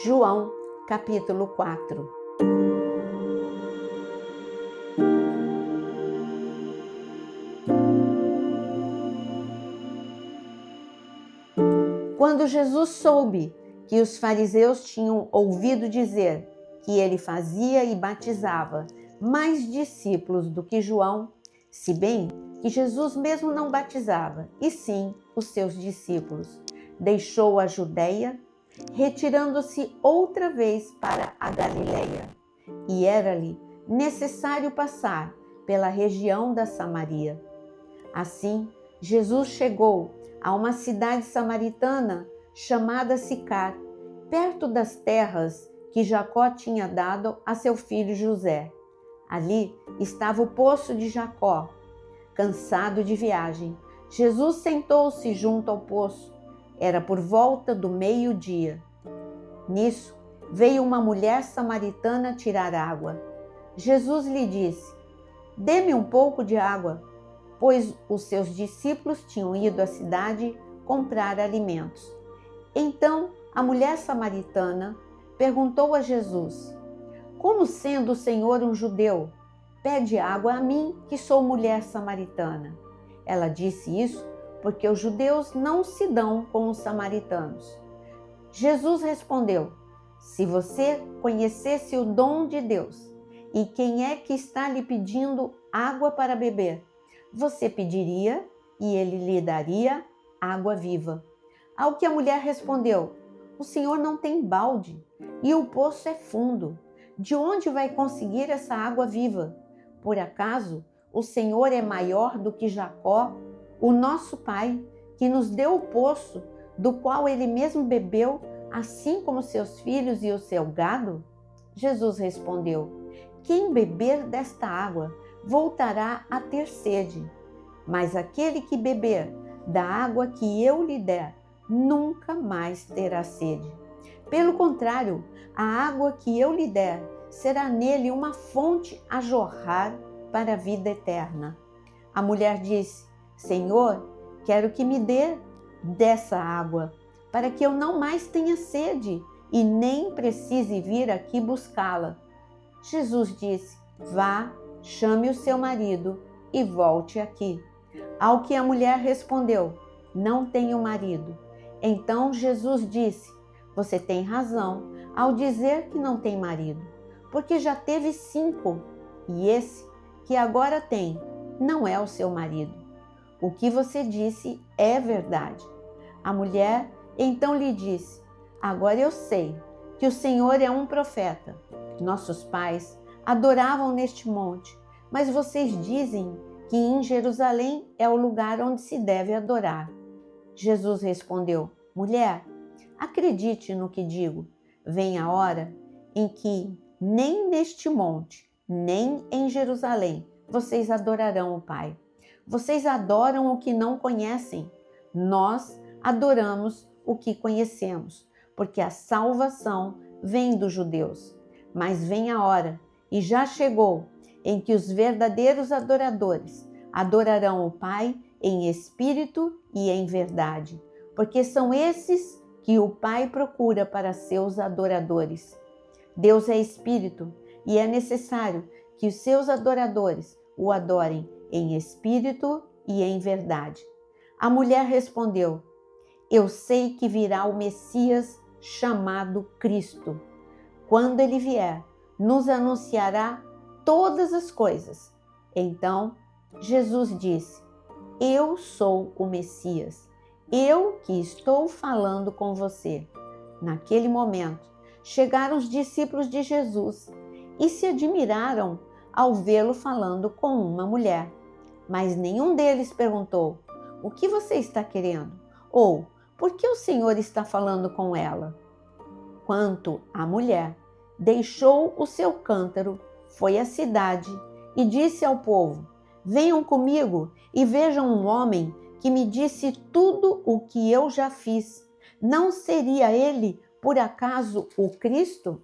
João, capítulo 4. Quando Jesus soube que os fariseus tinham ouvido dizer que ele fazia e batizava mais discípulos do que João, se bem que Jesus mesmo não batizava, e sim os seus discípulos, deixou a Judeia, retirando-se outra vez para a Galileia. E era-lhe necessário passar pela região da Samaria. Assim, Jesus chegou a uma cidade samaritana chamada Sicar, perto das terras que Jacó tinha dado a seu filho José. Ali estava o poço de Jacó. Cansado de viagem, Jesus sentou-se junto ao poço. Era por volta do meio-dia. Nisso, veio uma mulher samaritana tirar água. Jesus lhe disse: "Dê-me um pouco de água", pois os seus discípulos tinham ido à cidade comprar alimentos. Então, a mulher samaritana perguntou a Jesus: "Como sendo o Senhor um judeu, pede água a mim, que sou mulher samaritana?" Ela disse isso porque os judeus não se dão com os samaritanos. Jesus respondeu: "Se você conhecesse o dom de Deus e quem é que está lhe pedindo água para beber, você pediria e ele lhe daria água viva." Ao que a mulher respondeu: "O Senhor não tem balde e o poço é fundo. De onde vai conseguir essa água viva? Por acaso o Senhor é maior do que Jacó, o nosso pai, que nos deu o poço, do qual ele mesmo bebeu, assim como seus filhos e o seu gado?" Jesus respondeu: "Quem beber desta água voltará a ter sede, mas aquele que beber da água que eu lhe der nunca mais terá sede. Pelo contrário, a água que eu lhe der será nele uma fonte a jorrar para a vida eterna." A mulher disse: "Senhor, quero que me dê dessa água, para que eu não mais tenha sede e nem precise vir aqui buscá-la." Jesus disse: "Vá, chame o seu marido e volte aqui." Ao que a mulher respondeu: "Não tenho marido." Então Jesus disse: "Você tem razão ao dizer que não tem marido, porque já teve 5, e esse que agora tem não é o seu marido. O que você disse é verdade." A mulher então lhe disse: "Agora eu sei que o Senhor é um profeta. Nossos pais adoravam neste monte, mas vocês dizem que em Jerusalém é o lugar onde se deve adorar." Jesus respondeu: "Mulher, acredite no que digo. Vem a hora em que nem neste monte, nem em Jerusalém, vocês adorarão o Pai. Vocês adoram o que não conhecem. Nós adoramos o que conhecemos, porque a salvação vem dos judeus. Mas vem a hora, e já chegou, em que os verdadeiros adoradores adorarão o Pai em espírito e em verdade, porque são esses que o Pai procura para seus adoradores. Deus é espírito, e é necessário que os seus adoradores o adorem em espírito e em verdade." A mulher respondeu: "Eu sei que virá o Messias, chamado Cristo. Quando ele vier, nos anunciará todas as coisas." Então Jesus disse: "Eu sou o Messias, eu que estou falando com você." Naquele momento, chegaram os discípulos de Jesus e se admiraram ao vê-lo falando com uma mulher. Mas nenhum deles perguntou: "O que você está querendo?" ou "Por que o Senhor está falando com ela?" Quanto à mulher, deixou o seu cântaro, foi à cidade e disse ao povo: "Venham comigo e vejam um homem que me disse tudo o que eu já fiz. Não seria ele, por acaso, o Cristo?"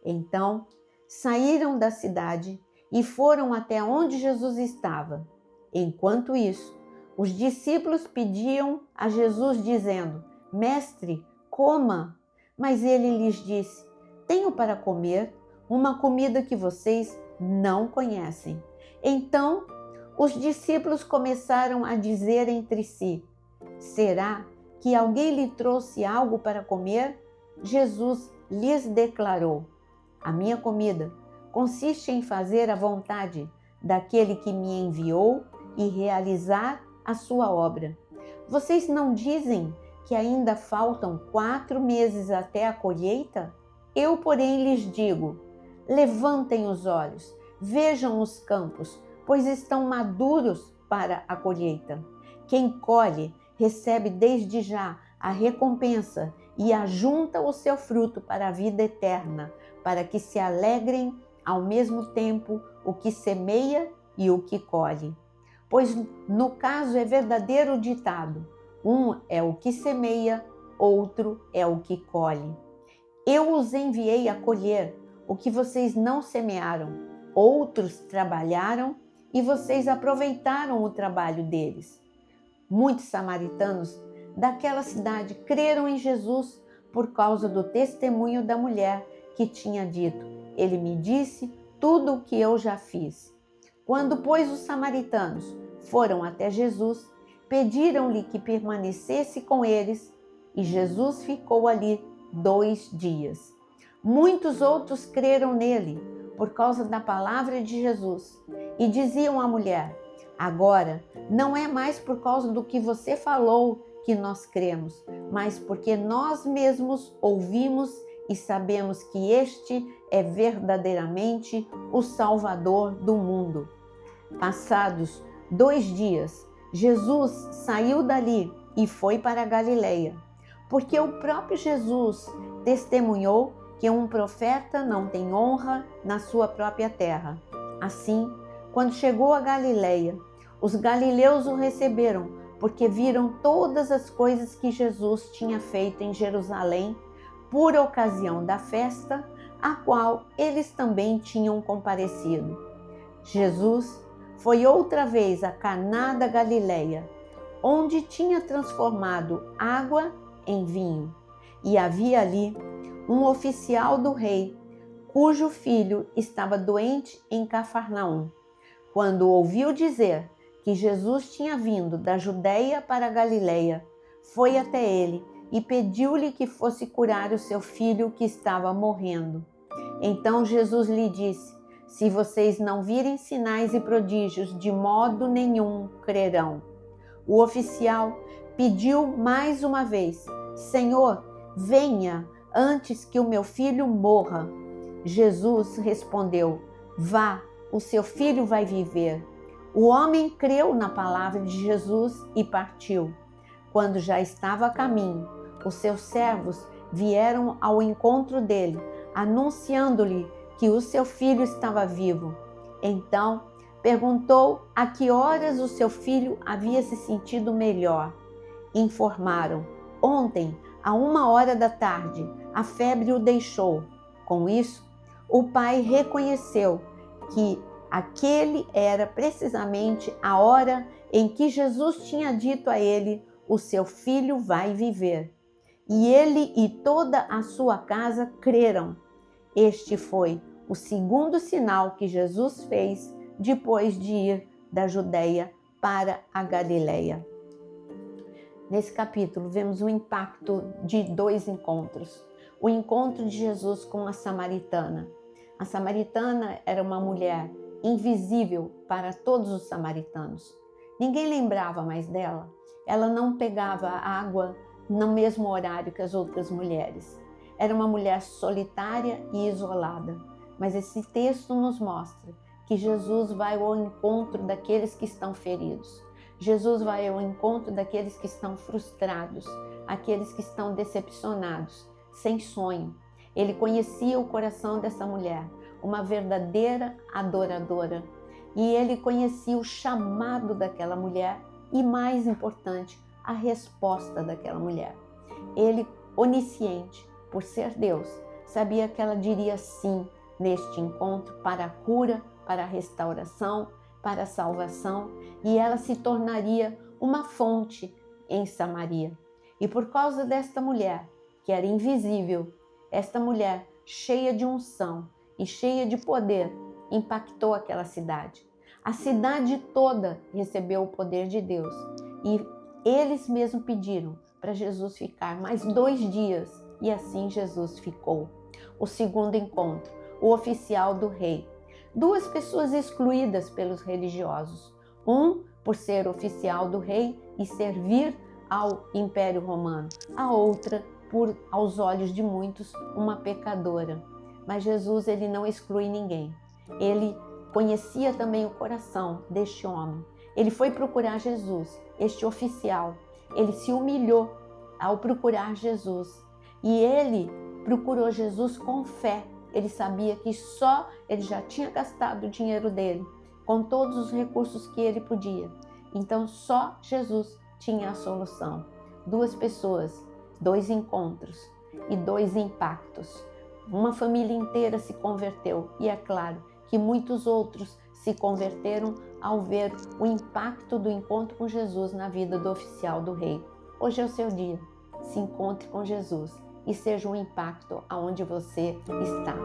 Então saíram da cidade e foram até onde Jesus estava. Enquanto isso, os discípulos pediam a Jesus, dizendo: "Mestre, coma." Mas ele lhes disse: tenho para comer uma comida que vocês não conhecem. Então os discípulos começaram a dizer entre si: será que alguém lhe trouxe algo para comer? Jesus lhes declarou: a minha comida consiste em fazer a vontade daquele que me enviou e realizar a sua obra. Vocês não dizem que ainda faltam 4 meses até a colheita? Eu, porém, lhes digo: levantem os olhos, vejam os campos, pois estão maduros para a colheita. Quem colhe recebe desde já a recompensa e ajunta o seu fruto para a vida eterna, para que se alegrem ao mesmo tempo o que semeia e o que colhe. Pois no caso é verdadeiro o ditado: um é o que semeia, outro é o que colhe. Eu os enviei a colher o que vocês não semearam. Outros trabalharam e vocês aproveitaram o trabalho deles. Muitos samaritanos daquela cidade creram em Jesus por causa do testemunho da mulher que tinha dito: ele me disse tudo o que eu já fiz. Quando, pois, os samaritanos foram até Jesus, pediram-lhe que permanecesse com eles, e Jesus ficou ali 2 dias. Muitos outros creram nele por causa da palavra de Jesus e diziam à mulher: agora não é mais por causa do que você falou que nós cremos, mas porque nós mesmos ouvimos e sabemos que este é verdadeiramente o Salvador do mundo. Passados 2 dias, Jesus saiu dali e foi para a Galileia, porque o próprio Jesus testemunhou que um profeta não tem honra na sua própria terra. Assim, quando chegou a Galileia, os galileus o receberam, porque viram todas as coisas que Jesus tinha feito em Jerusalém por ocasião da festa, a qual eles também tinham comparecido. Jesus foi outra vez a Caná da Galileia, onde tinha transformado água em vinho. E havia ali um oficial do rei, cujo filho estava doente em Cafarnaum. Quando ouviu dizer que Jesus tinha vindo da Judeia para a Galileia, foi até ele e pediu-lhe que fosse curar o seu filho que estava morrendo. Então Jesus lhe disse: se vocês não virem sinais e prodígios, de modo nenhum crerão. O oficial pediu mais uma vez: Senhor, venha antes que o meu filho morra. Jesus respondeu: vá, o seu filho vai viver. O homem creu na palavra de Jesus e partiu. Quando já estava a caminho, os seus servos vieram ao encontro dele, anunciando-lhe que o seu filho estava vivo. Então perguntou a que horas o seu filho havia se sentido melhor. Informaram: ontem, a 1 hora da tarde, a febre o deixou. Com isso, o pai reconheceu que aquele era precisamente a hora em que Jesus tinha dito a ele: o seu filho vai viver. E ele e toda a sua casa creram. Este foi o segundo sinal que Jesus fez depois de ir da Judeia para a Galileia. Nesse capítulo, vemos o impacto de 2 encontros. O encontro de Jesus com a samaritana. A samaritana era uma mulher invisível para todos os samaritanos. Ninguém lembrava mais dela. Ela não pegava água no mesmo horário que as outras mulheres. Era uma mulher solitária e isolada. Mas esse texto nos mostra que Jesus vai ao encontro daqueles que estão feridos. Jesus vai ao encontro daqueles que estão frustrados, aqueles que estão decepcionados, sem sonho. Ele conhecia o coração dessa mulher, uma verdadeira adoradora. E ele conhecia o chamado daquela mulher e, mais importante, a resposta daquela mulher. Ele, onisciente, por ser Deus, sabia que ela diria sim neste encontro para a cura, para a restauração, para a salvação, e ela se tornaria uma fonte em Samaria. E por causa desta mulher, que era invisível, esta mulher, cheia de unção e cheia de poder, impactou aquela cidade. A cidade toda recebeu o poder de Deus e eles mesmos pediram para Jesus ficar mais 2 dias e assim Jesus ficou. O segundo encontro, o oficial do rei. 2 pessoas excluídas pelos religiosos. Um por ser oficial do rei e servir ao Império Romano. A outra, por aos olhos de muitos, uma pecadora. Mas Jesus, ele não exclui ninguém. Ele conhecia também o coração deste homem. Ele foi procurar Jesus, este oficial. Ele se humilhou ao procurar Jesus. E ele procurou Jesus com fé. Ele sabia que ele já tinha gastado o dinheiro dele, com todos os recursos que ele podia. Então só Jesus tinha a solução. 2 pessoas, 2 encontros e 2 impactos. Uma família inteira se converteu e é claro que muitos outros se converteram ao ver o impacto do encontro com Jesus na vida do oficial do rei. Hoje é o seu dia. Se encontre com Jesus e seja um impacto aonde você está.